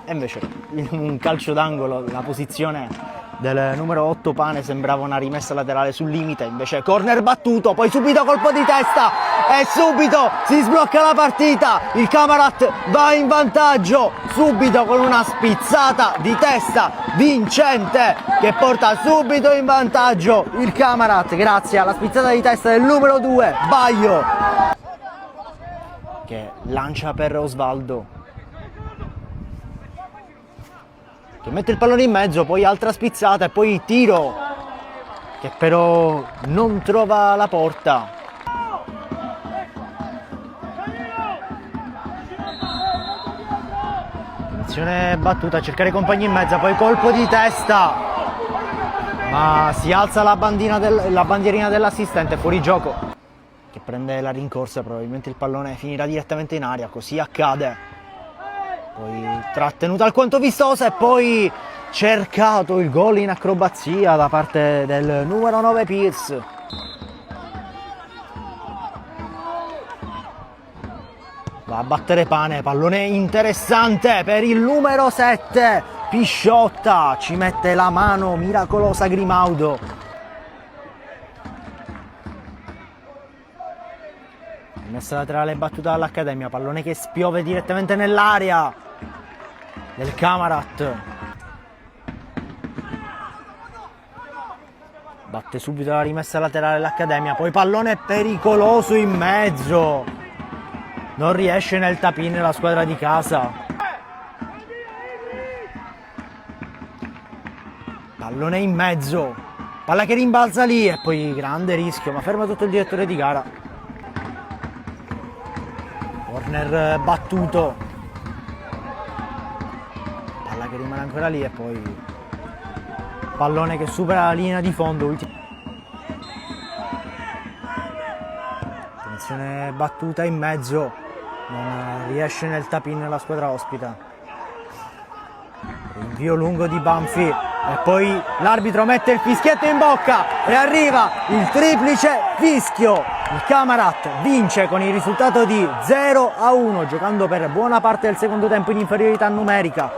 E invece in un calcio d'angolo la posizione del numero 8 Pane sembrava una rimessa laterale sul limite, invece corner battuto, poi subito colpo di testa e subito si sblocca la partita. Il Camarat va in vantaggio subito con una spizzata di testa vincente che porta subito in vantaggio il Camarat grazie alla spizzata di testa del numero 2 Baio, che lancia per Osvaldo, che mette il pallone in mezzo, poi altra spizzata e poi tiro che però non trova la porta. Attenzione battuta a cercare i compagni in mezzo, poi colpo di testa, ma si alza la bandierina dell'assistente, fuori gioco, che prende la rincorsa, probabilmente il pallone finirà direttamente in aria, così accade. Poi trattenuta alquanto vistosa e poi cercato il gol in acrobazia da parte del numero 9 Pierce. Va a battere Pane, pallone interessante per il numero 7 Pisciotta, ci mette la mano miracolosa Grimaudo. Messa laterale battuta dall'Accademia, pallone che spiove direttamente nell'area del Camarat. Batte subito la rimessa laterale dell'Accademia, poi pallone pericoloso in mezzo. Non riesce nel tap-in la squadra di casa. Pallone in mezzo, palla che rimbalza lì e poi grande rischio, ma ferma tutto il direttore di gara. Corner battuto, palla che rimane ancora lì e poi pallone che supera la linea di fondo. Attenzione battuta in mezzo, non riesce nel tap-in la squadra ospita. Rinvio lungo di Banfi e poi l'arbitro mette il fischietto in bocca e arriva il triplice fischio. Il Camarat vince con il risultato di 0-1, giocando per buona parte del secondo tempo in inferiorità numerica.